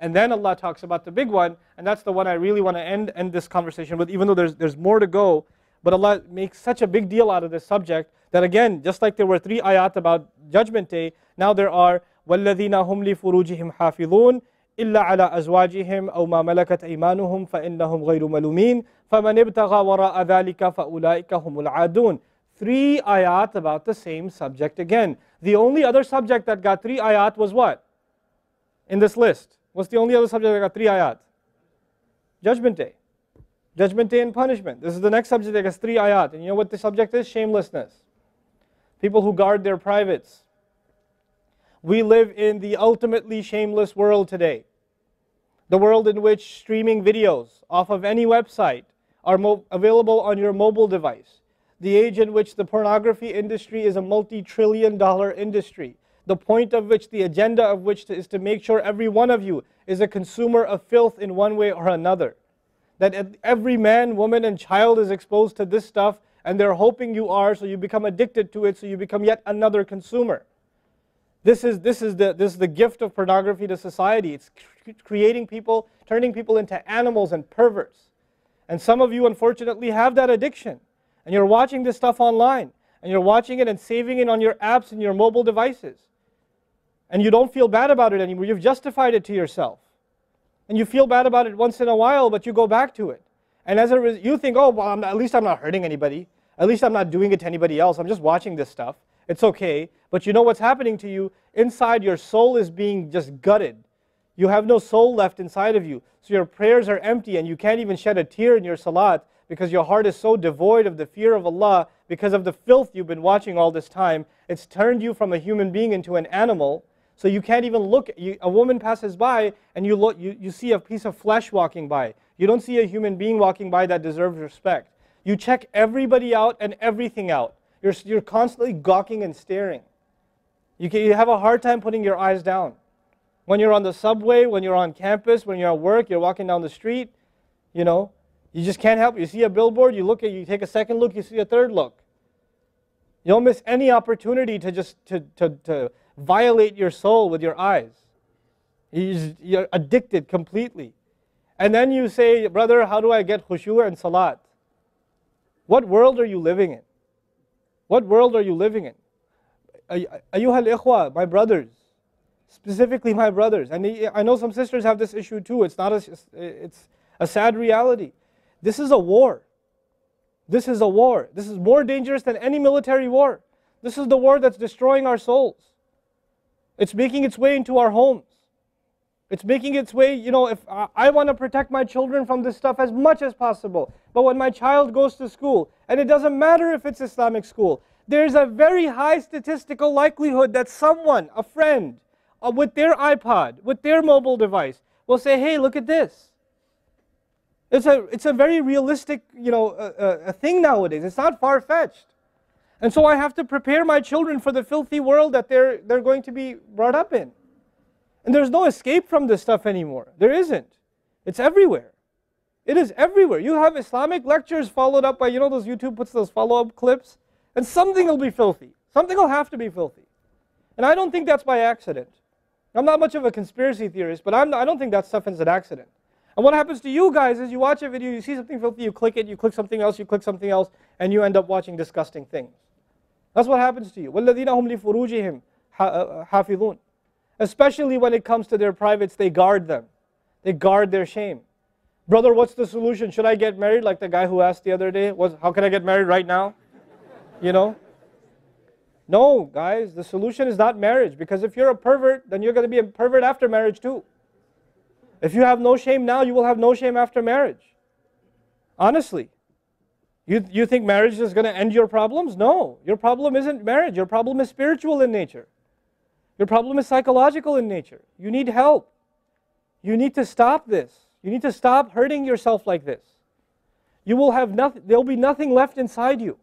And then Allah talks about the big one, and that's the one I really want to end this conversation with, even though there's more to go. But Allah makes such a big deal out of this subject that again, just like there were 3 ayat about Judgment Day, now there are وَالَّذِينَ هُمْ لِفُرُوجِهِمْ حَافِظُونَ إِلَّا عَلَىٰ أَزْوَاجِهِمْ أَوْ مَا مَلَكَتْ أَيْمَانُهُمْ فَإِنَّهُمْ غَيْرُ مَلُومِينَ فَمَنِ ابْتَغَى وَرَاءَ ذَلِكَ فَأُولَٰئِكَ هُمُ الْعَادُونَ. 3 ayat about the same subject again. The only other subject that got 3 ayat was what? In this list. What's the only other subject that got 3 ayat? Judgment Day. Judgment Day and punishment. This is the next subject that gets 3 ayat. And you know what the subject is? Shamelessness. People who guard their privates. We live in the ultimately shameless world today. The world in which streaming videos off of any website are available on your mobile device. The age in which the pornography industry is a multi-trillion-dollar industry. The point of which, the agenda of which is to make sure every one of you is a consumer of filth in one way or another. That every man, woman, and child is exposed to this stuff, and they're hoping you are, so you become addicted to it, so you become yet another consumer. This is the gift of pornography to society. It's creating people, turning people into animals and perverts. And some of you, unfortunately, have that addiction. And you're watching this stuff online. And you're watching it and saving it on your apps and your mobile devices. And you don't feel bad about it anymore. You've justified it to yourself. And you feel bad about it once in a while, but you go back to it. And as a result, you think, oh, well, at least I'm not hurting anybody. At least I'm not doing it to anybody else. I'm just watching this stuff. It's okay. But you know what's happening to you? Inside, your soul is being just gutted. You have no soul left inside of you. So your prayers are empty and you can't even shed a tear in your salat because your heart is so devoid of the fear of Allah because of the filth you've been watching all this time. It's turned you from a human being into an animal. So you can't even look. A woman passes by and you see a piece of flesh walking by. You don't see a human being walking by that deserves respect. You check everybody out and everything out. You're constantly gawking and staring. You have a hard time putting your eyes down. When you're on the subway, when you're on campus, when you're at work, you're walking down the street, you just can't help it. You see a billboard, you take a second look, you see a third look. You don't miss any opportunity to just to violate your soul with your eyes. You're addicted completely. And then you say, brother, how do I get khushu' and salat? What world are you living in? What world are you living in? Ayyuhal ikhwa, my brothers, specifically my brothers. And I know some sisters have this issue too. It's a sad reality. This is a war. This is a war. This is more dangerous than any military war. This is the war that's destroying our souls. It's making its way into our homes. It's making its way, if I want to protect my children from this stuff as much as possible. But when my child goes to school, and it doesn't matter if it's Islamic school, there's a very high statistical likelihood that someone, a friend, with their iPod, with their mobile device, will say, hey, look at this. It's a very realistic, a thing nowadays. It's not far-fetched. And so I have to prepare my children for the filthy world that they're going to be brought up in. And there's no escape from this stuff anymore. There isn't. It's everywhere. It is everywhere. You have Islamic lectures followed up by, those YouTube puts those follow-up clips, and something will be filthy. Something will have to be filthy. And I don't think that's by accident. I'm not much of a conspiracy theorist, but I don't think that stuff is an accident. And what happens to you guys is you watch a video, you see something filthy, you click it, you click something else, and you end up watching disgusting things. That's what happens to you. وَالَّذِينَ هُمْ لِفُرُوجِهِمْ حَافِظُونَ. Especially when it comes to their privates, they guard them. They guard their shame. Brother, what's the solution? Should I get married? Like the guy who asked the other day, how can I get married right now? No, guys, the solution is not marriage. Because if you're a pervert, then you're going to be a pervert after marriage too. If you have no shame now, you will have no shame after marriage. Honestly. You think marriage is going to end your problems? No. Your problem isn't marriage. Your problem is spiritual in nature. Your problem is psychological in nature. You need help. You need to stop this. You need to stop hurting yourself like this. You will have nothing, there'll be nothing left inside you.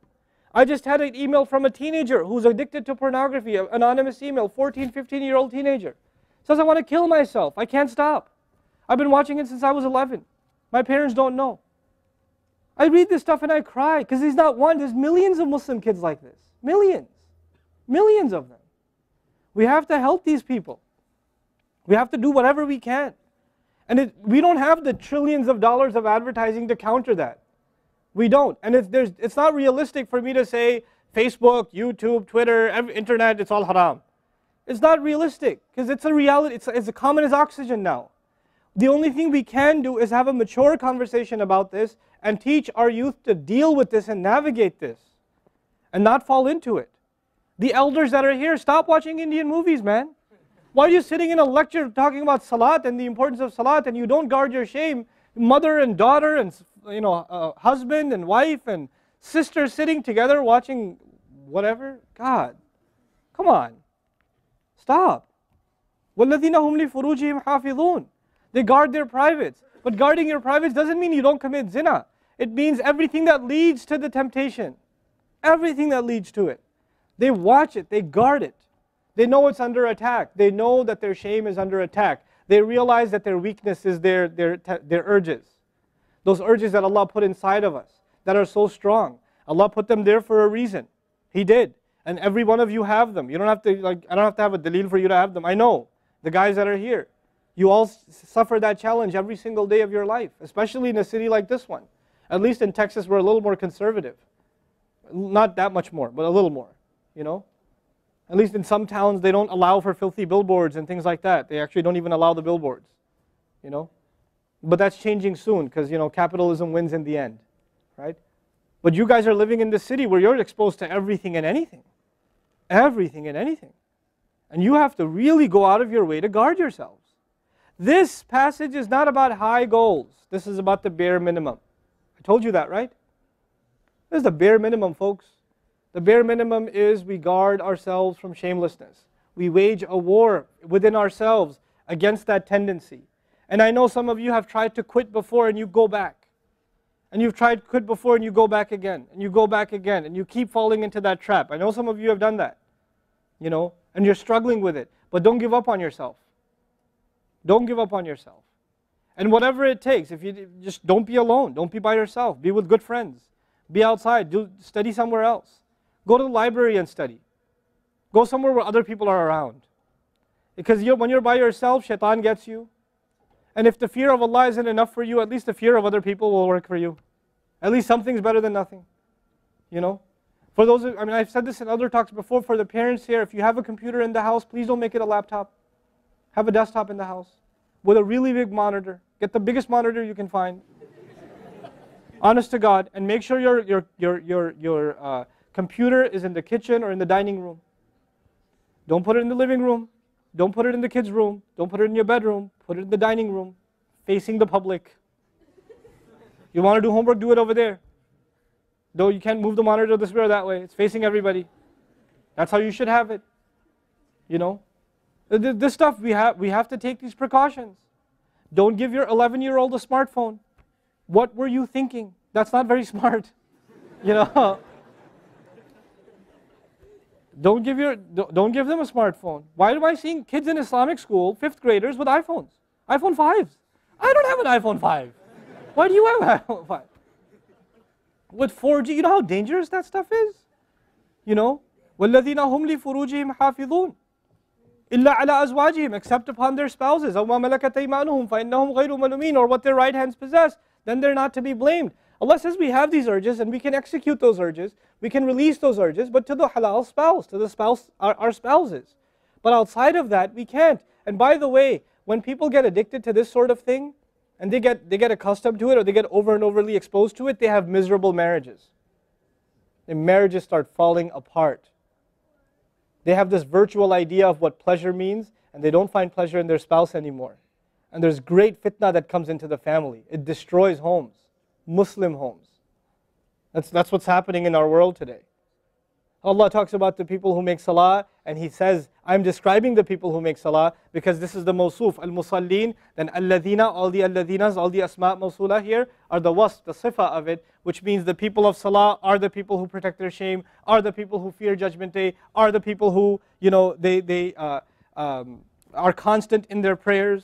I just had an email from a teenager who's addicted to pornography, an anonymous email, 14, 15-year-old teenager. Says, I want to kill myself. I can't stop. I've been watching it since I was 11. My parents don't know. I read this stuff and I cry because he's not one. There's millions of Muslim kids like this. Millions. Millions of them. We have to help these people. We have to do whatever we can. And we don't have the trillions of dollars of advertising to counter that. We don't. And it's not realistic for me to say Facebook, YouTube, Twitter, internet, it's all haram. It's not realistic because it's a reality. It's as common as oxygen now. The only thing we can do is have a mature conversation about this and teach our youth to deal with this and navigate this and not fall into it. The elders that are here, stop watching Indian movies, man. Why are you sitting in a lecture talking about salat and the importance of salat and you don't guard your shame? Mother and daughter and husband and wife and sister sitting together watching whatever? God, come on. Stop. وَالَّذِينَ هُمْ لِفُرُوجِهِمْ حَافِظُونَ. They guard their privates. But guarding your privates doesn't mean you don't commit zina. It means everything that leads to the temptation. Everything that leads to it. They watch it. They guard it. They know it's under attack. They know that their shame is under attack. They realize that their weakness is their urges. Those urges that Allah put inside of us that are so strong. Allah put them there for a reason. He did. And every one of you have them. You don't have to, I don't have to have a dalil for you to have them. I know. The guys that are here. You all suffer that challenge every single day of your life. Especially in a city like this one. At least in Texas we're a little more conservative. Not that much more, but a little more. You know? At least in some towns they don't allow for filthy billboards and things like that. They actually don't even allow the billboards. You know? But that's changing soon because, capitalism wins in the end. Right? But you guys are living in the city where you're exposed to everything and anything. Everything and anything. And you have to really go out of your way to guard yourselves. This passage is not about high goals. This is about the bare minimum. I told you that, right? This is the bare minimum, folks. The bare minimum is we guard ourselves from shamelessness. We wage a war within ourselves against that tendency. And I know some of you have tried to quit before and you go back. And you've tried to quit before and you go back again. And you go back again. And you keep falling into that trap. I know some of you have done that. And you're struggling with it. But don't give up on yourself. Don't give up on yourself. And whatever it takes, if you just don't be alone. Don't be by yourself. Be with good friends. Be outside. Study somewhere else. Go to the library and study. Go somewhere where other people are around. Because when you're by yourself, shaitan gets you. And if the fear of Allah isn't enough for you, at least the fear of other people will work for you. At least something's better than nothing. For those, I've said this in other talks before, for the parents here, if you have a computer in the house, please don't make it a laptop. Have a desktop in the house with a really big monitor. Get the biggest monitor you can find. Honest to God, and make sure your computer is in the kitchen or in the dining room. Don't put it in the living room. Don't put it in the kids' room. Don't put it in your bedroom. Put it in the dining room, facing the public. You want to do homework, do it over there. Though you can't move the monitor this way or that way. It's facing everybody. That's how you should have it. This stuff, we have to take these precautions. Don't give your 11-year-old a smartphone. What were you thinking? That's not very smart. Don't give them a smartphone. Why am I seeing kids in Islamic school, 5th graders, with iPhones? iPhone 5s. I don't have an iPhone 5. Why do you have an iPhone 5? With 4G, you know how dangerous that stuff is? وَالَّذِينَ هُمْ لِفُرُوجِهِمْ حَافِظُونَ إِلَّا عَلَىٰ أَزْوَاجِهِمْ except upon their spouses أَوْ مَا مَلَكَتْ أَيْمَانُهُمْ فَإِنَّهُمْ غَيْرُ مَلُومِينَ or what their right hands possess, then they're not to be blamed. Allah says we have these urges and we can execute those urges, we can release those urges, but to the halal spouse, to the spouse, our spouses. But outside of that, we can't. And by the way, when people get addicted to this sort of thing, and they get accustomed to it, or they get over and overly exposed to it, they have miserable marriages. And marriages start falling apart. They have this virtual idea of what pleasure means, and they don't find pleasure in their spouse anymore. And there's great fitna that comes into the family. It destroys homes, Muslim homes. That's what's happening in our world today. Allah talks about the people who make salah, and He says, I'm describing the people who make salah because this is the mawsuf, al-musallin, then alladhina, all the alladhinas, all the asma' mawsula here are the wasf, the sifa of it, which means the people of salah are the people who protect their shame, are the people who fear judgment day, are the people who, they are constant in their prayers.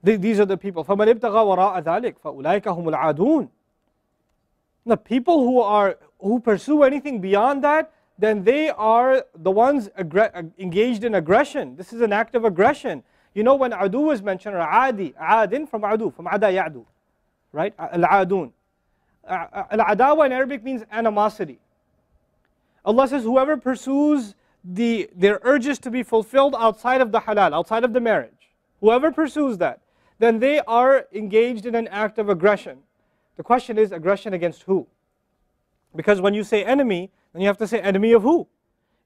These are the people. فَمَنِ ابْتَغَى وَرَاءَ ذَلِكَ فَأُولَٰئِكَ هُمُ الْعَادُونَ. The people who pursue anything beyond that, then they are the ones engaged in aggression. This is an act of aggression. You know when adu is mentioned, or adi, adin from adu, from ada ya'du, right? Al-adun. Al-adawa in Arabic means animosity. Allah says, whoever pursues their urges to be fulfilled outside of the halal, outside of the marriage, whoever pursues that, then they are engaged in an act of aggression. The question is, aggression against who? Because when you say enemy, then you have to say enemy of who?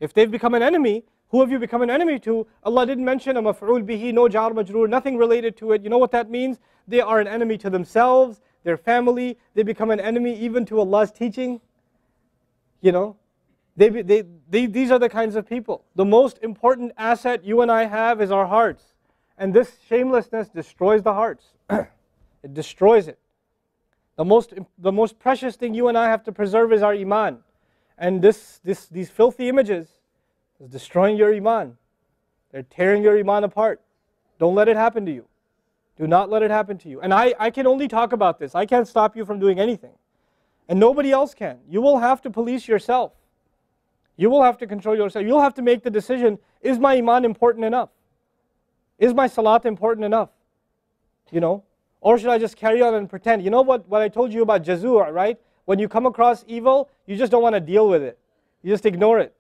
If they've become an enemy, who have you become an enemy to? Allah didn't mention a maf'ul bihi, no jar majroor, nothing related to it. You know what that means? They are an enemy to themselves, their family. They become an enemy even to Allah's teaching. You know, these are the kinds of people. The most important asset you and I have is our hearts. And this shamelessness destroys the hearts. It destroys it. The most precious thing you and I have to preserve is our iman. And these filthy images is destroying your iman. They're tearing your iman apart. Don't let it happen to you. Do not let it happen to you. And I can only talk about this. I can't stop you from doing anything. And nobody else can. You will have to police yourself. You will have to control yourself. You'll have to make the decision, is my iman important enough? Is my salat important enough? You know? Or should I just carry on and pretend? You know what I told you about jazur, right? When you come across evil, you just don't want to deal with it. You just ignore it.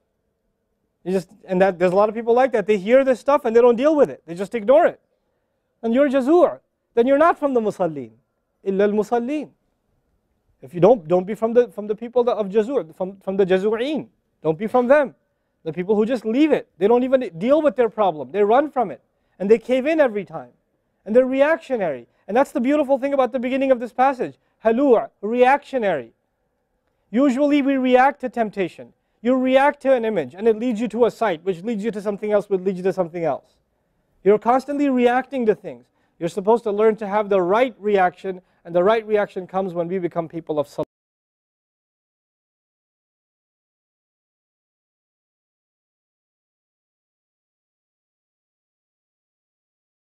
There's a lot of people like that. They hear this stuff and they don't deal with it. They just ignore it. And you're jazur. Then you're not from the musallin. Illa al-musallin. If you don't be from the people of jazur, from the jazureen. Don't be from them. The people who just leave it. They don't even deal with their problem. They run from it. And they cave in every time. And they're reactionary. And that's the beautiful thing about the beginning of this passage. Halua, reactionary. Usually we react to temptation. You react to an image and it leads you to a site, which leads you to something else, which leads you to something else. You're constantly reacting to things. You're supposed to learn to have the right reaction, and the right reaction comes when we become people of salah.